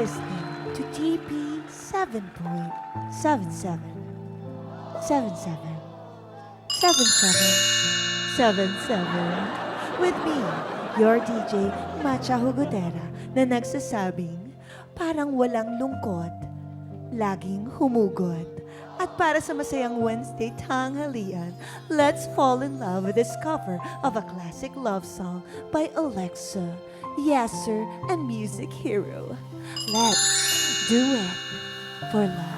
listening to TP 7.77. 77. 77. With me, your DJ, Macha Hugotera, na nagsasabing parang walang lungkot, laging humugot. At para sa masayang Wednesday tanghalian, let's fall in love with this cover of a classic love song by Alexa, Yasser, and Music Hero. Let's do it for love.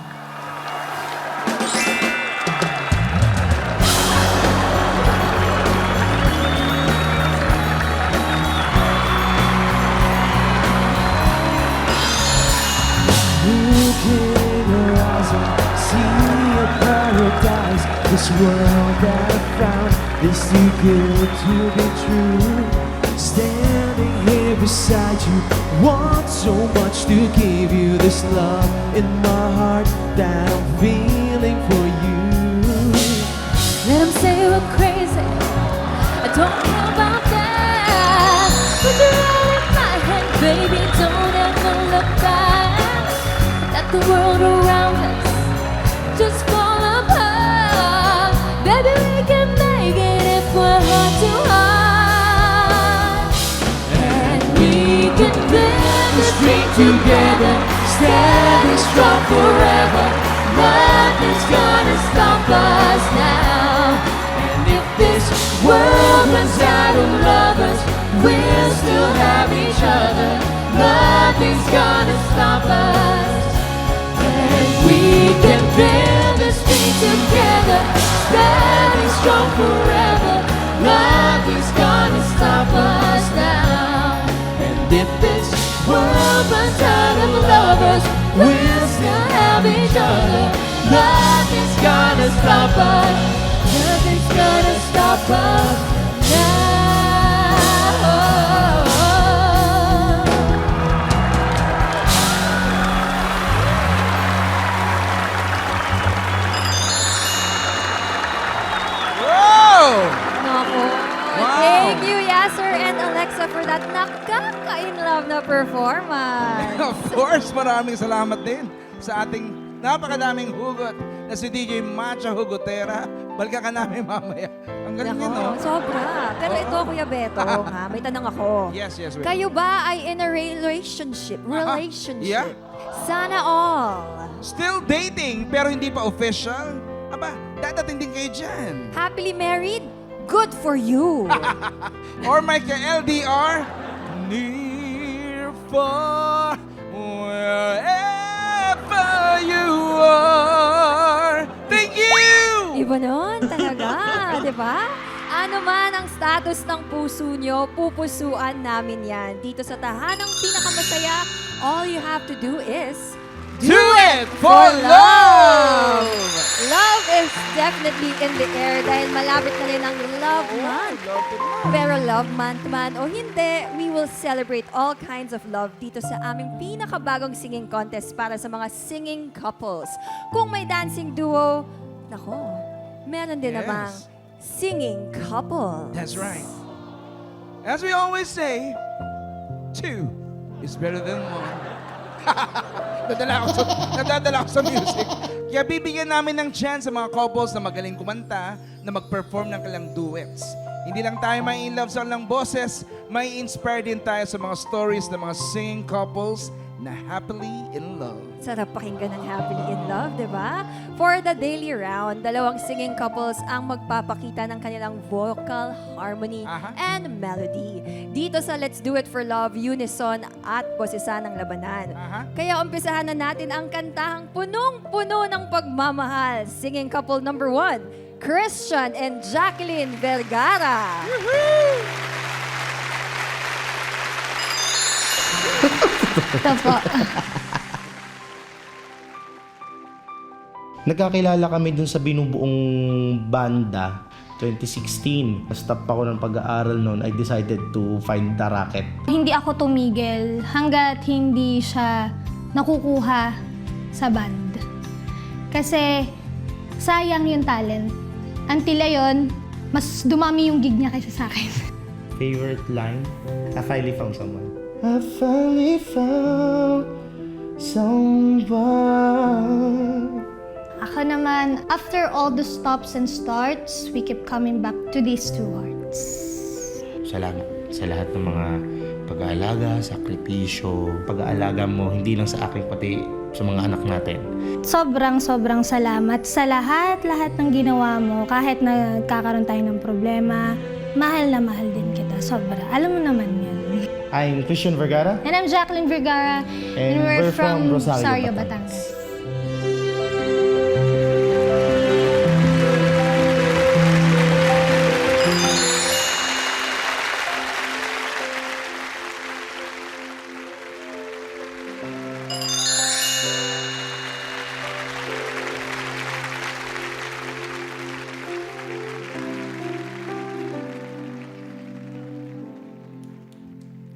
Paradise, this world that I found is too good to be true. Standing here beside you, want so much to give you this love in my heart that I'm feeling for you. Let them say we're crazy, I don't care about that. Put your hand in my hand, baby, don't ever look back. Let the world around us just fall apart. Baby, we can make it if we're heart to heart. And we can build this dream together, standing strong forever. Nothing's gonna stop us now. And if this world runs out of lovers, we'll still have each other. Nothing's gonna stop us. And we can build this thing together, standing strong forever. Nothing's gonna stop us now. And if this world runs out of lovers, we'll still have each other. Nothing's gonna stop us. Nothing's gonna stop us now. Nako. Thank you, Yasser and Alexa, for that nakaka-in-love na performance. Of course, maraming salamat din sa ating napakadaming hugot na si DJ Macha Hugotera. Balka ka namin mamaya. Ang galing Nako, yun, no? sobra. Pero ito, Kuya Beto, ha, may tanong ako. Yes, wait. Kayo ba ay in a relationship? Yeah. Sana all. Still dating, pero hindi pa official? Aba, dadating din kayo dyan. Happily married? Good for you. Or may ka-LDR? Near, far, wherever you are. Thank you! Iba nun talaga, di ba? Ano man ang status ng puso nyo, pupusuan namin yan. Dito sa tahanang pinakamasaya, all you have to do is Do it for love! Love is definitely in the air dahil malapit na rin ang Love Month. Pero Love Month man o hindi, we will celebrate all kinds of love dito sa aming pinakabagong singing contest para sa mga singing couples. Kung may dancing duo, nako, meron din Yes. namang singing couple. That's right. As we always say, two is better than one. Nadadala ako sa music. Kaya bibigyan namin ng chance sa mga couples na magaling kumanta, na mag-perform ng kanilang duets. Hindi lang tayo may in love sa kanilang boses, may inspire din tayo sa mga stories ng mga singing couples na happily in love. Sarap pakinggan ng Happily in Love, di ba? For the daily round, dalawang singing couples ang magpapakita ng kanilang vocal harmony and melody. Dito sa Let's Do It for Love, unison at boses ng labanan. Kaya umpisahan na natin ang kantahang punong-puno ng pagmamahal. Singing couple number 1, Christian and Jacqueline Vergara. Ito po. Nagkakilala kami dun sa binubuong banda 2016. Stop ako ng pag-aaral noon. I decided to find the racket. Hindi ako tumigil hanggat hindi siya nakukuha sa band. Kasi sayang yung talent. Until ayon, mas dumami yung gig niya kaysa sa akin. Favorite line? I finally found someone. I finally found isang buwan. Ako naman, after all the stops and starts, we keep coming back to these two words. Salamat sa lahat ng mga pag-aalaga, sakripisyo, pag-aalaga mo hindi lang sa akin pati sa mga anak natin. Sobrang salamat sa lahat ng ginawa mo. Kahit nagkakaroon tayo ng problema, mahal na mahal din kita. Sobra. Alam mo naman yan. I'm Christian Vergara. And I'm Jacqueline Vergara. And we're from Rosario, Batangas.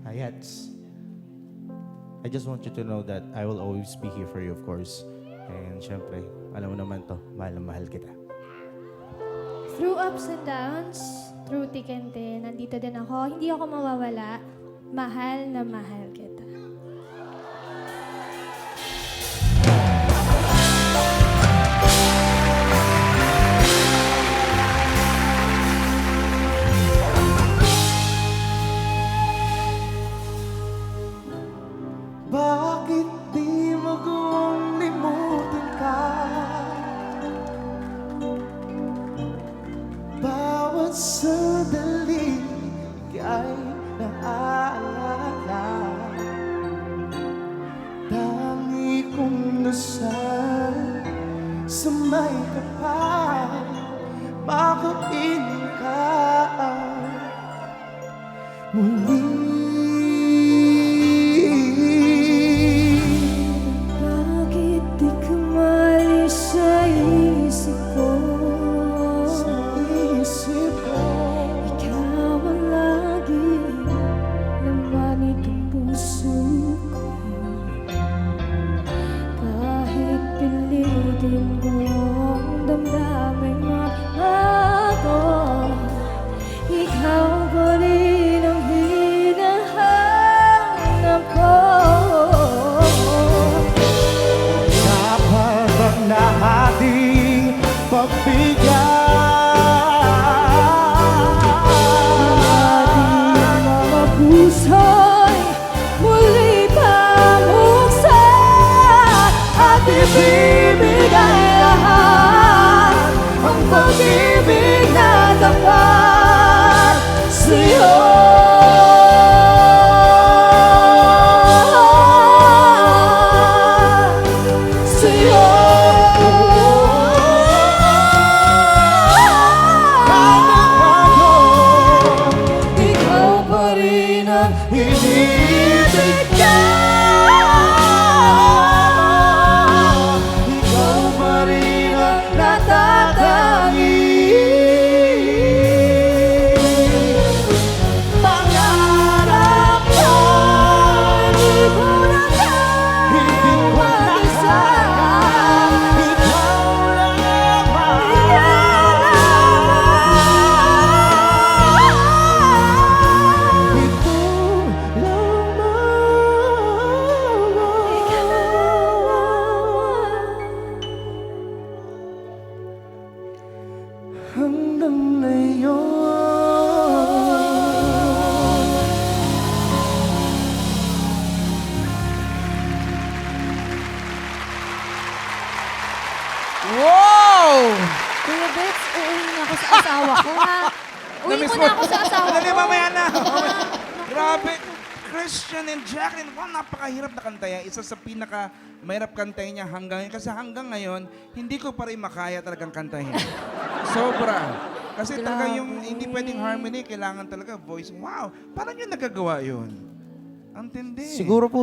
Hayats, I just want you to know that I will always be here for you, of course. And syempre, alam mo naman to, mahal na mahal kita. Through ups and downs, through thick and thin, nandito din ako. Hindi ako mawawala. Mahal na mahal kita. Bakit di magawang limutin ka? Bawat sandali ika'y naaalala. Tangi kong dasal sa may kapal, makapiling ka muli. Bakit di ka maalis sa isip ko? Sa isip ko, Ikaw ang lagi laman itong puso ko. Kahit pilitin ko ang damdamin magbago, ikaw pa rin ang hinahanap ko. dapat bang na ating pagbigyan? Mga puso'y muli pamuksan at ibibigay lahat ang pag-ibig na dapat sa'yo. Sa'yo. Ikaw pa rin ang inibigyan. Ikaw pa rin ang natatangi. Pangarap ko, hindi ko na kayang mag-isa. Ikaw lamang. Hanggang ngayon. Wow! Kuya Bex, uuwi na ako sa asawa ko, ha? Uwi Namiss mo na ako sa asawa Dali, ko. mamaya na. Grabe. Christian and Jacqueline, wow, napakahirap na kanta yan. Isa sa pinaka mahirap kantahin niya hanggang ngayon. Kasi hanggang ngayon, hindi ko pa rin makaya talagang kantahin. Sobra. Kasi talaga yung hindi pwedeng harmony, kailangan talaga voice. Wow, paano nyo nagagawa yun? Ang tindi. Siguro po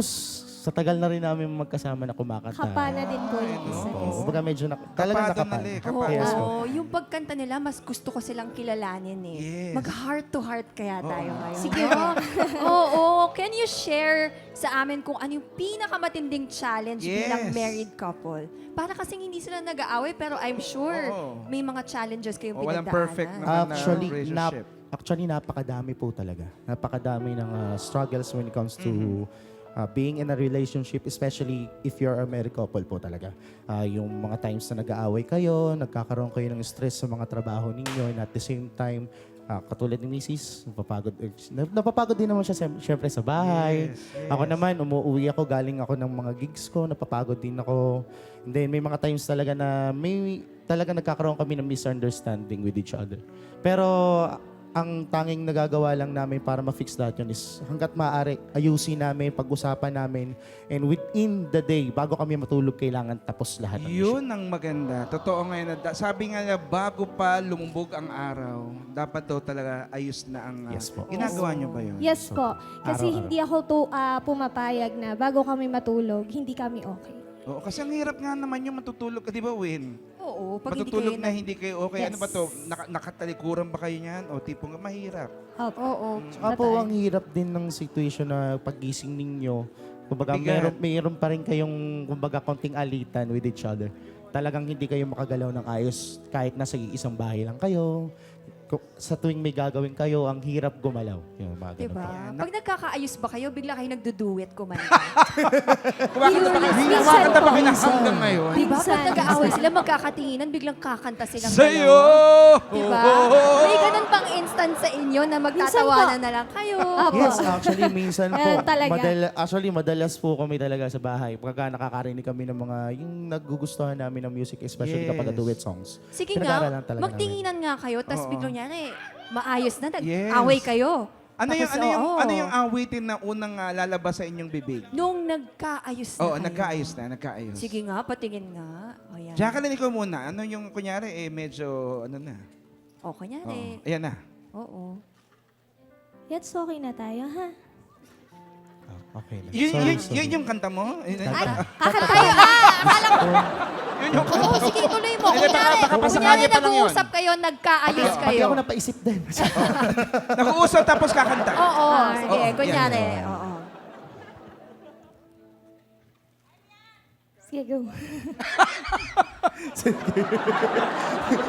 sa tagal na rin namin magkasama na kumakanta. Kapana din po yung Ay, isa. Oo, kumbaga medyo talagang Kapado nakapal. na li, Oo, kapado. Yes po. yung pagkanta nila, mas gusto ko silang kilalanin eh. Yes. Mag-heart to heart kaya tayo ngayon. Sige. Oo, can you share sa amin kung ano yung pinakamatinding challenge bilang Yes. married couple? Para kasing hindi sila nag-aaway, pero I'm sure Oo. may mga challenges kayong Walang pinagdaanan. perfect naman Actually, na relationship. Actually, napakadami po talaga. Napakadami ng struggles when it comes to being in a relationship, especially if you're a married couple po talaga. Yung mga times na nag-aaway kayo, nagkakaroon kayo ng stress sa mga trabaho ninyo, and at the same time, katulad ni Mrs., napapagod din naman siya syempre sa bahay. Ako naman, umuwi ako, galing ako ng mga gigs ko, napapagod din ako. And then may mga times talaga na talaga nagkakaroon kami ng misunderstanding with each other. Pero ang tanging nagagawa lang namin para ma-fix lahat yun is hanggat maaari, ayusin namin, pag-usapan namin, and within the day, bago kami matulog, kailangan tapos lahat ng issue. Yun ang maganda. Totoo ngayon. Sabi nga niya, bago pa lumubog ang araw, dapat daw talaga ayos na ang... Yes po. Ginagawa niyo ba yun? Yes po. Kasi araw-araw. hindi ako pumapayag na bago kami matulog, hindi kami okay. Oo, kasi ang hirap nga naman yung matutulog ka, di ba, Win? Oo, pag hindi Matutulog kayo na hindi kayo okay. Ano Yes. ba to? Nakatalikuran ba kayo niyan? O tipong mahirap? Opo. Oo. Saka po, ang hirap din ng situation na pagising ninyo. Kumbaga, Bigat. mayroon pa rin kayong, kumbaga, konting alitan with each other. Talagang hindi kayo makagalaw ng ayos kahit nasa isang bahay lang kayo. Sa tuwing may gagawin kayo, ang hirap gumalaw. Yung mga ganun Diba? po. Pag nagkakaayos ba kayo, bigla kayo nagduduet kumanta. Kumakanta ba kayo? Kumakanta ba kayo hanggang ngayon? Diba? Pag nag-aaway sila, magkakatinginan, biglang kakanta silang Sa'yo! dalawa. Diba? May ganun bang instance sa inyo na magtatawanan na lang kayo? Yes, actually, minsan po. Talaga. Madalas po kami talaga sa bahay. Pagka nakakarinig kami ng mga, yung nagugustuhan namin ng music, especially kapag Yes. duet songs. Sige Pinag-aaralan nga, talaga magtinginan nga kayo, tapos Oo. biglang nyari, maayos na, Yes. nag-away kayo. Ano Tapos, yung oo. ano yung awitin na unang lalabas sa inyong bibig? Nung nagkaayos na Oo, kayo. nagkaayos. Sige nga, patingin nga. O yan. Jacqueline, ikaw muna. Ano yung kunyari medyo ano na? O, kunyari. Ayan na. Oo. Yes, okay na tayo, ha? Okay na. Yun yung kanta mo? Kakatayo, akala ko. Yun yung kanta Oo, mo. sige, tuloy mo. Hindi, Kunyari, baka kunyari pasakali pa lang yun. nag-uusap kayo, nagkaayos Pati kayo. ako napaisip din. Nag-uusap tapos kakanta. Oo, sige, Oo, kunyari. yan. Oo. Sige, go.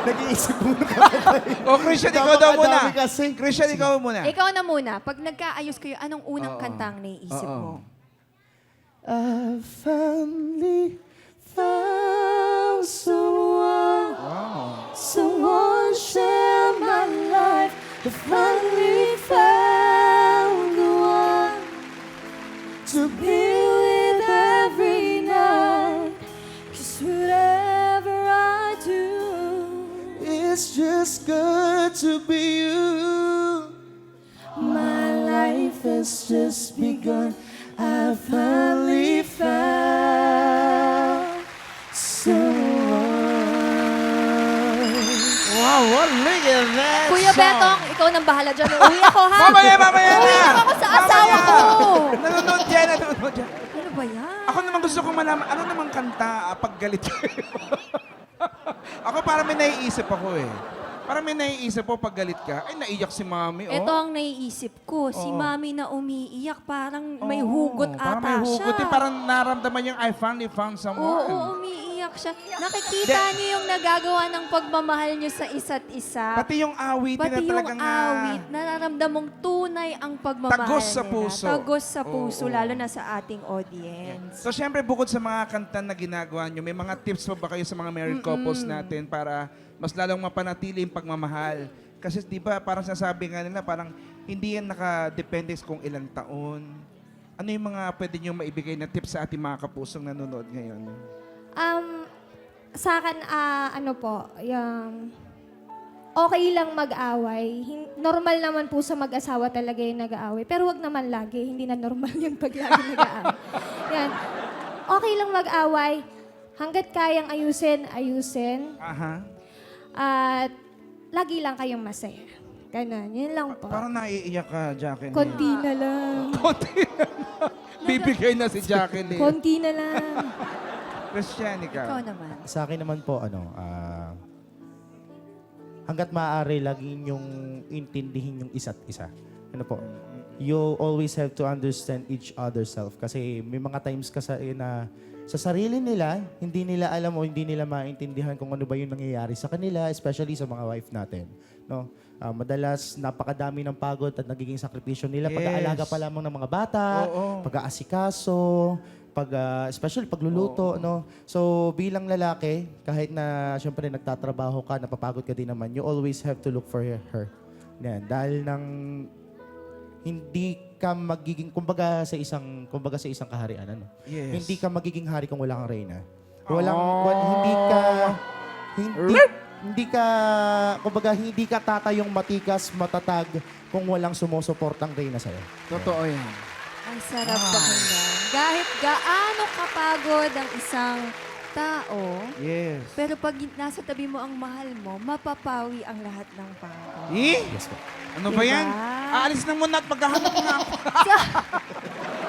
Nag-iisip muna kami. O, Christian, ikaw daw muna. Napakadami kasi. Christian, ikaw muna. Ikaw na muna. Pag nagkaayos kayo, anong unang Oo. kantang naiisip Oo. mo? I finally found someone. Wow. Someone share my life. I finally found the one to be with every night. 'Cause whatever I do, it's just good to be you. My life has just begun. I finally found someone. Wow, look at that Kuya song. Betong, ikaw nang bahala dyan. Uwi ako, ha? Mamaya na. Uwi ako sa asawa ko. Nanonood dyan. Ano ba yan? Ako naman gusto kong malaman, ano namang kanta pag galit kayo? Ako parang may naiisip ako eh. Parang may naiisip po pag galit ka, ay naiyak si mami. Ito ang naiisip ko. Si Oo. mami na umiiyak, parang may Oo, hugot parang ata may hugot. siya. Parang naramdaman yung I finally found someone. Oo, umiiyak siya. Nakikita niyo yung nagagawa ng pagmamahal niyo sa isa't isa. Pati yung awit Pati na yung talagang awit, nararamdamong tunay ang pagmamahal Tagos sa nila. puso. Tagos sa puso, Oo. lalo na sa ating audience. So, syempre, bukod sa mga kanta na ginagawa nyo, may mga tips pa ba kayo sa mga married couples natin para mas lalong mapanatili yung pagmamahal? Kasi di ba, parang sasabi nga nila, parang hindi yan nakadepende kung ilang taon. Ano yung mga pwede nyo maibigay na tips sa ating mga kapusong nanonood ngayon? Sa akin, ano po, yung okay lang mag-away. Normal naman po sa mag-asawa talaga yung nag-aaway. Pero wag naman lagi. Hindi na normal yung pag lagi nag-aaway. Yan. Okay lang mag-away. Hanggat kayang ayusin. Aha. At lagi lang kayong masaya. Ganon. Yun lang po. Parang naiiyak ka, Jacqueline. Konti na lang. Konti na lang. Bibigay na si Jacqueline. Konti na lang. Christian, ikaw. Ikaw naman. Sa akin naman po, hanggat maaari, lagi yung intindihin yung isa't isa. Ano po? you always have to understand each other self. Kasi may mga times kasi na sa sarili nila, hindi nila alam o hindi nila maintindihan kung ano ba yung nangyayari sa kanila, especially sa mga wife natin. No? Madalas, napakadami ng pagod at nagiging sakripisyo nila. Yes. Pag-aalaga pa lamang ng mga bata, Oo. pag-aasikaso, especially pagluluto. No? So, bilang lalaki, kahit na syempre nagtatrabaho ka, napapagod ka din naman, you always have to look for her. Yan. Dahil nang hindi ka magiging kumbaga sa isang kaharian, ano. Yes. Hindi ka magiging hari kung wala kang reyna. Hindi ka tatayong matikas, matatag kung walang sumusuportang reyna sa'yo. Totoo yan. Ang sarap pakinggan. Kahit gaano kapagod ang isang tao, Yes. pero pag nasa tabi mo ang mahal mo, mapapawi ang lahat ng pagod. Yes po. Ano ba Diba? yan? Aalis na muna at maghahanap na ako.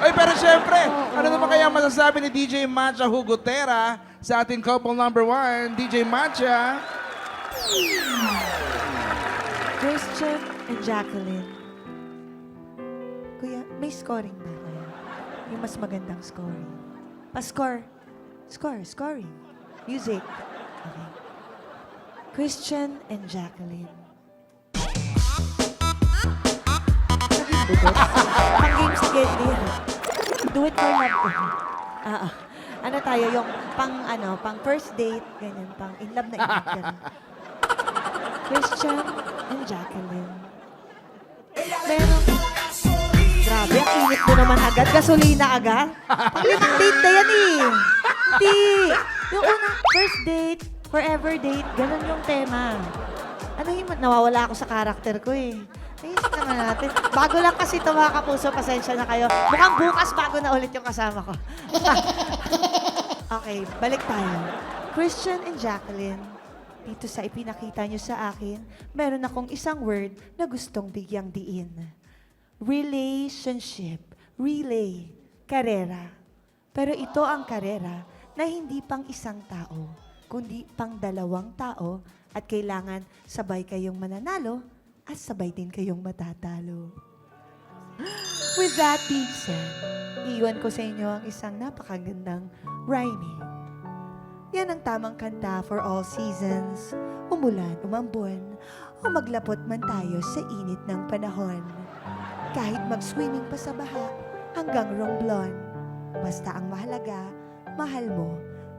Ay, pero syempre, ano naman kaya masasabi ni DJ Matcha Hugotera sa ating couple number 1, DJ Matcha? Christian and Jacqueline. Kuya, may scoring ba? Yung mas magandang scoring. Pa-score. Scoring. Music. Okay. Christian and Jacqueline. Pang games together. Do it for love. Ano tayo, yung pang first date, ganyan, pang in love na ganun. Christian and Jacqueline. Pero, grabe, ang init mo naman agad. Gasolina agad. Pang limang date na yan eh. Hindi. Yung unang first date, forever date, ganun yung tema. Ano yung nawawala ako sa karakter ko eh. Ayos naman natin. Bago lang kasi ito mga kapuso, pasensya na kayo. Mukhang bukas bago na ulit yung kasama ko. Okay, balik tayo. Christian and Jacqueline, dito sa ipinakita nyo sa akin, meron akong isang word na gustong bigyang diin. Relationship. Relay. Karera. Pero ito ang karera na hindi pang isang tao, kundi pang dalawang tao at kailangan sabay kayong mananalo at sabay din kayong matatalo. With that being said, iwan ko sa inyo ang isang napakagandang rhyming. Yan ang tamang kanta for all seasons, umulan, umambon, o maglapot man tayo sa init ng panahon. Kahit mag-swimming pa sa baha hanggang romblon, basta ang mahalaga, mahal mo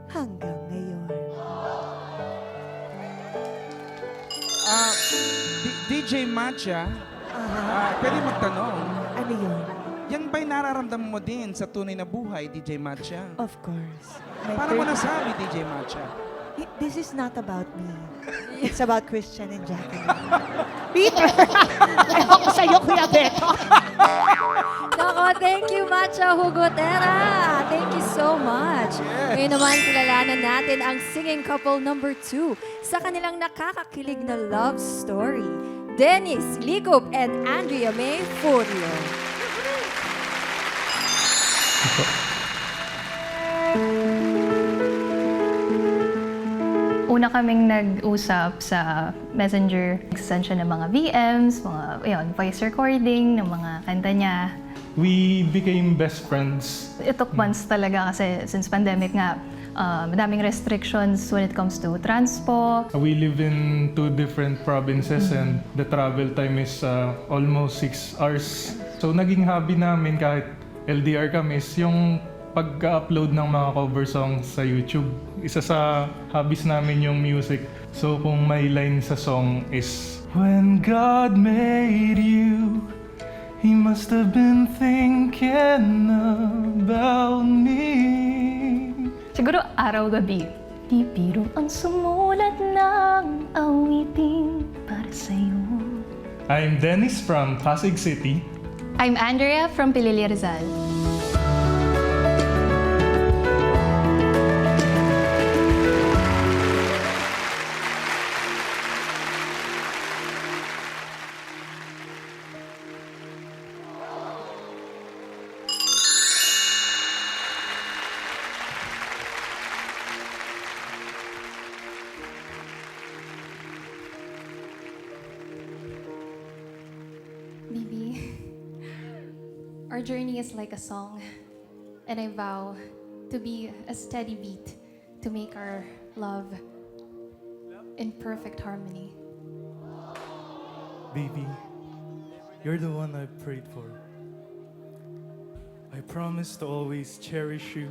hanggang ngayon. DJ Matcha, pwede magtanong. Ano yun? Yan ba'y nararamdaman mo din sa tunay na buhay, DJ Matcha? Of course. My Paano mo third- nasabi, DJ Matcha? This is not about me. It's about Christian and Jacqueline. Peter! Ewan ko sa'yo, Kuya Beto. Nako, thank you, Matcha Hugotera. Thank you so much. Ngayon naman, kilalanan natin ang singing couple number 2 sa kanilang nakakakilig na love story. Dennis Ligop and Andrea May Furio. Una kaming nag-usap sa Messenger. Nagsasend siya ng mga VMs, mga voice recording ng mga kanta niya. We became best friends. It took months talaga kasi since pandemic nga, madaming restrictions when it comes to transpo. We live in 2 different provinces and the travel time is almost 6 hours. So naging hobby namin kahit LDR kami is yung pagka-upload ng mga cover songs sa YouTube. Isa sa hobbies namin yung music. So kung may line sa song is, when God made you, He must have been thinking about me. Siguro araw-gabi. Di biro ang sumulat ng awitin para sa'yo. I'm Dennis from Pasig City. I'm Andrea from Pilili Rizal. Bibi, Our journey is like a song, and I vow to be a steady beat to make our love in perfect harmony. Baby, you're the one I've prayed for. I promise to always cherish you,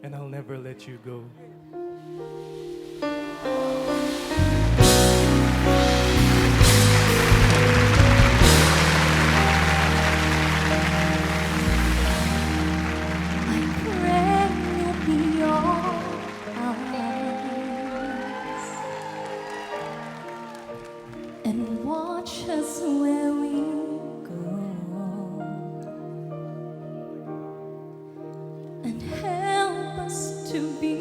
and I'll never let you go. I pray you'll be your eyes and watch us where we go and help us to be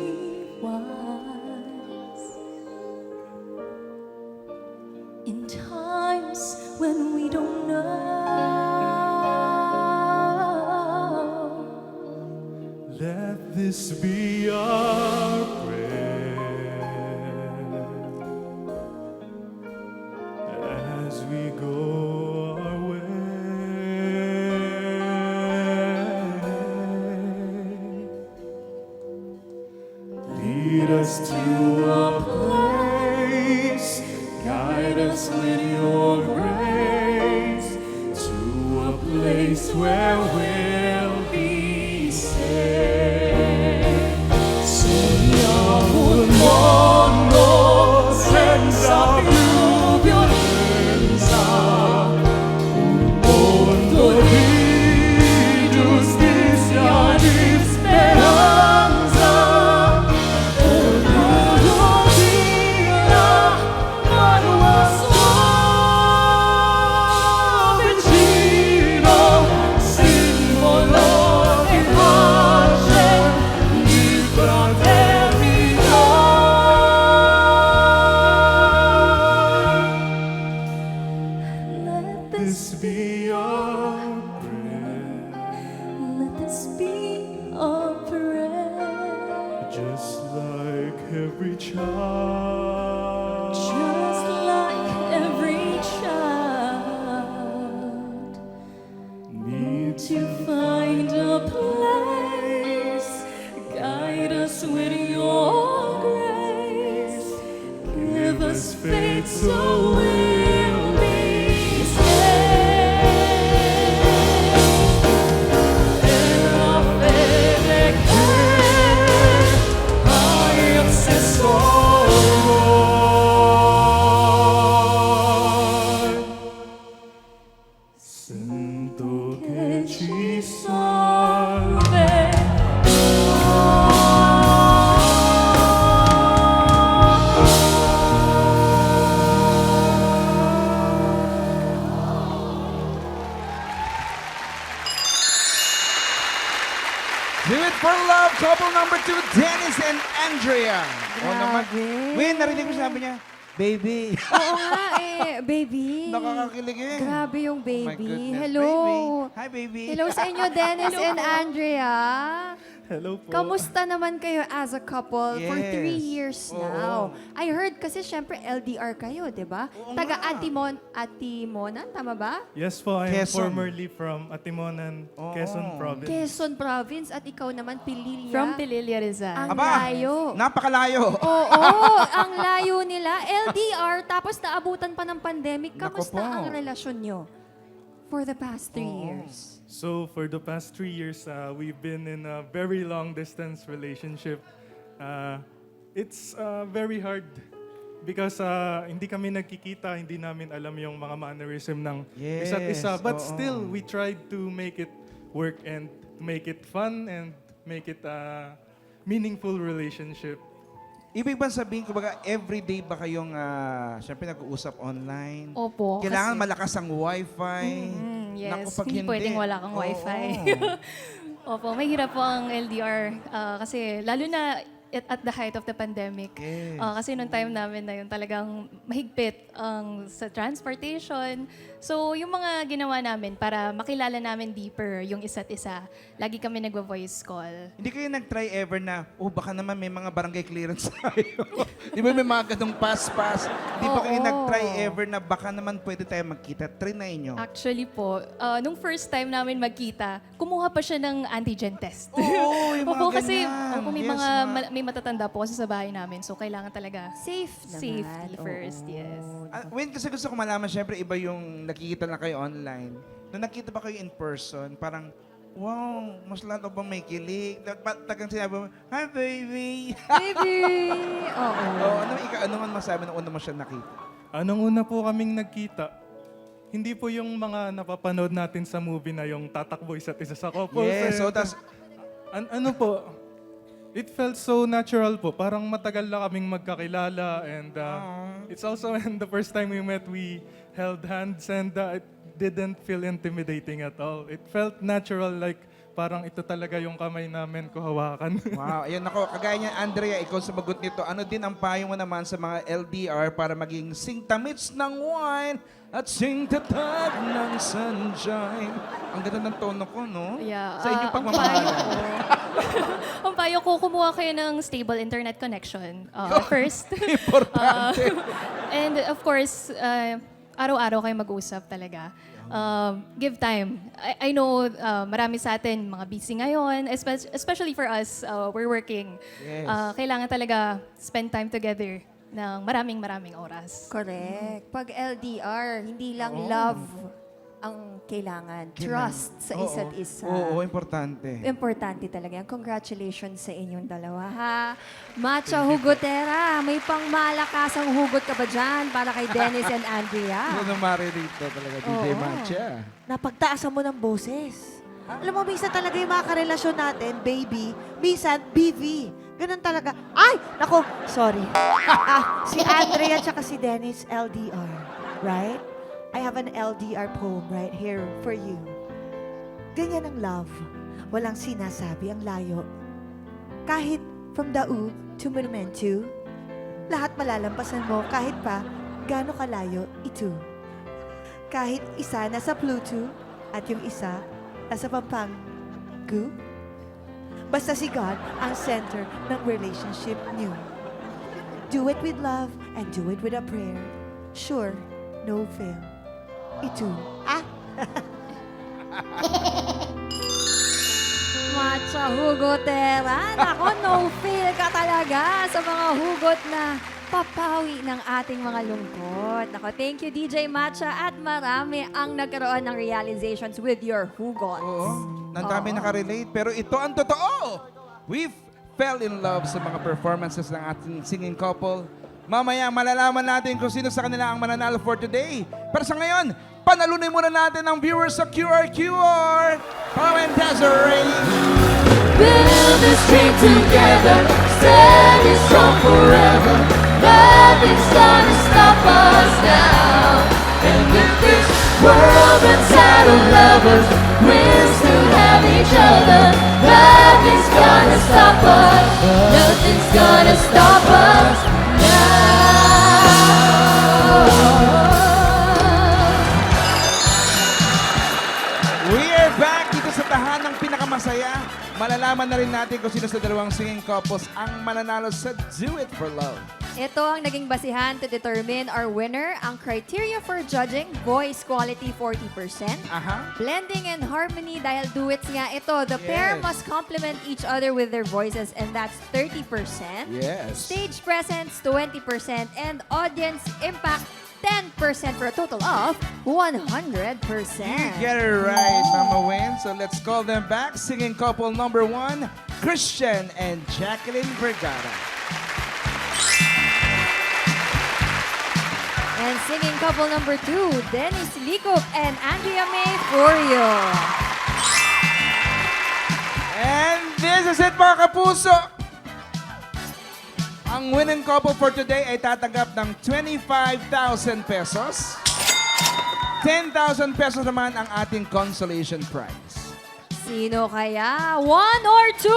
wise in times when we don't know. Let this be our prayer as we go our way. Lead us to a place, guide us with your grace, to a place where we'll be safe. Sognavo il mondo senza più violenza, un mondo di giustizia, di speranza. Ognuno dia la sua vicino, simbolo di pace, di fraternità. Let This be our prayer, Let this be our prayer, just like every child. just like every child. Need To find a place, guide us with your grace, give us faith so we'll be safe. Era fede che hai acceso Sento che ci salve. Do it for love, couple number 2, Dennis and Andrea. Oo naman. Grabe. Win, narinig ko sabi niya, baby. Oo nga baby. Nakakakilig eh. Grabe yung Oh my baby. goodness, Hello. baby. Hi, baby. Hello sa inyo, Dennis and Andrea. Hello po. Kamusta naman kayo as a couple for 3 Yes. years Oo. now? I heard kasi syempre LDR kayo, di ba? Oo Taga nga. Atimonan, tama ba? Yes po, I'm Quezon. formerly from Atimonan, Oo. Quezon Province. Quezon Province at ikaw naman Pililla. From Pililla, Rizal. Ang Aba, layo. napakalayo. Oo, ang layo nila. LDR, tapos naabutan pa ng pandemic. Naku Kamusta po. ang relasyon nyo for the past 3 years? So for the past 3 years, we've been in a very long distance relationship. It's very hard because hindi kami nagkikita, hindi namin alam yung mga mannerism ng isa't isa. Yes, But oo. still, we tried to make it work and make it fun and make it a meaningful relationship. Ibig ba sabihin, kumbaga, everyday ba kayong, syempre nag-uusap online? Opo. Kailangan kasi- malakas ang wifi. yes, Naku, pag hindi pwedeng wala kang oo. wifi. Opo, mahirap po ang LDR kasi lalo na at the height of the pandemic. Yes. Kasi nung time namin na yun talagang mahigpit sa transportation. So yung mga ginawa namin para makilala namin deeper yung isa't isa, lagi kami nagvo-voice call. Hindi kayo nag-try ever na, baka naman may mga barangay clearance tayo. Di ba may mga ganong pass-pass? Di ba kayo Oo. nag-try ever na baka naman pwede tayo magkita? Try na inyo. Actually po, nung first time namin magkita, kumuha pa siya ng antigen test. Oo, yung mga Opo, kasi ganyan. may Yes, mga ma'am. may matatanda po kasi sa bahay namin. So kailangan talaga Safe naman. safety Oo. first, yes. When kasi gusto ko malaman, syempre iba yung nakikita na kayo online. Nung nakita ba kayo in person, parang, wow, mas lalo bang may kilig? Tagang sinabi mo, hi baby! Baby! Oo. Ano man masabi nung una mo siya nakita? Anong una po kaming nagkita? Hindi po yung mga napapanood natin sa movie na yung tatakbo isa't isa sa couple. Yes, so that's, Ano po, it felt so natural po. Parang matagal na kaming magkakilala and it's also when the first time we met, we held hands and it didn't feel intimidating at all. It felt natural like parang ito talaga yung kamay namin ko hawakan. wow, ayun ako, kagaya niya, Andrea, ikaw sumagot nito. Ano din ang payo mo naman sa mga LDR para maging sing tamits ng wine at sing tatag ng sunshine? Ang ganda ng tono ko, no? Yeah, Sa inyong ang pagmamahalan. Ang payo ko, kumuha kayo ng stable internet connection first. Importante. And of course, araw-araw kayo mag-usap talaga. Give time. I know marami sa atin mga busy ngayon, especially for us, we're working. Yes. Kailangan talaga spend time together ng maraming oras. Correct. Pag LDR, hindi lang love ang kailangan. Trust sa Oo. isa't isa. Oo, importante. Importante talaga yan. Congratulations sa inyong dalawa, ha? Matcha Hugotera, may pangmalakasang hugot ka ba dyan para kay Dennis and Andrea? Ano maririto talaga, DJ Oo. Mancha? Napagtaasan mo ng boses. Alam mo, minsan talaga yung mga karelasyon natin, baby, minsan, BV. Ganun talaga. Ay! Nako, sorry. Si Andrea at si Dennis, LDR. Right? I have an LDR poem right here for you. Ganyan ang love. Walang sinasabi ang layo. Kahit from Dau to Monumento, lahat malalampasan mo kahit pa gaano kalayo ito. Kahit isa nasa Pluto at yung isa nasa Pampanga, basta si God ang center ng relationship niyo. Do it with love and do it with a prayer. Sure, no fail. Ito. Matcha Hugotera. Nako, no feel ka talaga sa mga hugot na papawi ng ating mga lungkot. Nako, thank you DJ Matcha at marami ang nagkaroon ng realizations with your hugot. Oo. Nandami nakarelate. Pero ito ang totoo. We fell in love sa mga performances ng ating singing couple. Mamaya malalaman natin kung sino sa kanila ang mananalo for today. Pero sa ngayon, panalunin muna natin ang viewers sa QR. Come and Desiree. Build this dream together, standing strong forever. Nothing's gonna stop us now. And with this world inside of lovers, we're still have each other. Nothing's gonna stop us. Nothing's gonna stop us We are back dito sa tahanang pinakamasaya. Malalaman na rin natin kung sino sa dalawang singing couples ang mananalo sa Do It For Love. Ito ang naging basihan to determine our winner. Ang criteria for judging, voice quality 40%. Aha. Blending and harmony dahil duets nga ito. The pair Yes. must complement each other with their voices and that's 30%. Yes. Stage presence 20% and audience impact 10% for a total of 100%. You get it right, Mama Wayne. So let's call them back. Singing couple number 1, Christian and Jacqueline Vergara. And singing couple number 2, Dennis Licop and Andrea May Florio. And this is it, mga kapuso. Ang winning couple for today ay tatanggap ng 25,000 pesos. 10,000 pesos naman ang ating consolation prize. Sino kaya? 1 or 2? Yes,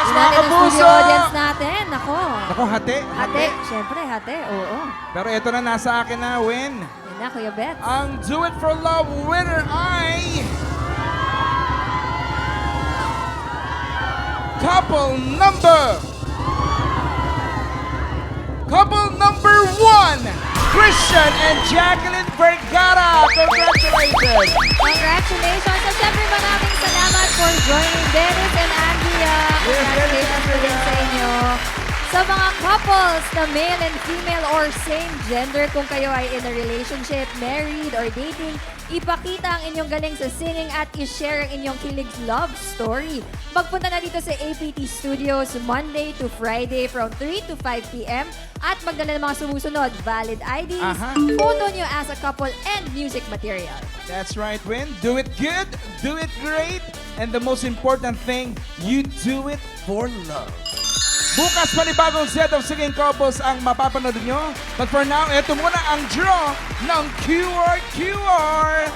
Tingnan mga natin ang kapuso! studio audience natin. Nako. Ako, hati. Hati. Siyempre, hati. Oo. Pero ito na, nasa akin na, Win. Yan na, Kuya Bets. Ang Do It For Love winner ay... Couple number 1, Christian and Jacqueline Vergara. Congratulations! Congratulations! At syempre maraming salamat for joining Dennis and Andrea. Congratulations Dennis and din sa inyo. Sa mga couples na male and female or same gender, kung kayo ay in a relationship, married, or dating, ipakita ang inyong galing sa singing at i-share ang inyong kilig love story. Magpunta na dito sa APT Studios Monday to Friday from 3 to 5 p.m. at magdala ng mga sumusunod, valid IDs, Aha. photo nyo as a couple, and music material. That's right, Win. Do it good, do it great, and the most important thing, you do it for love. Bukas, panibagong set of singing couples ang mapapanood nyo. But for now, ito muna ang draw ng QR.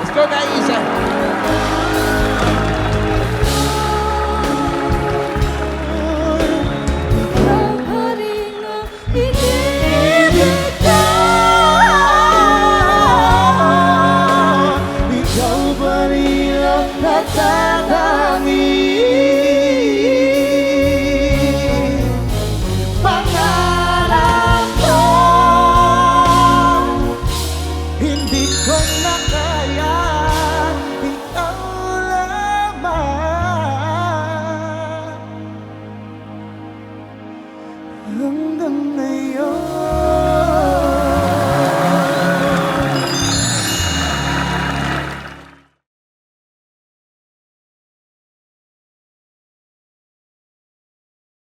Let's go, guys! Ikaw pa rin ang natatanging pangarap ko. Hindi ko na kaya, ikaw lamang hanggang ngayon.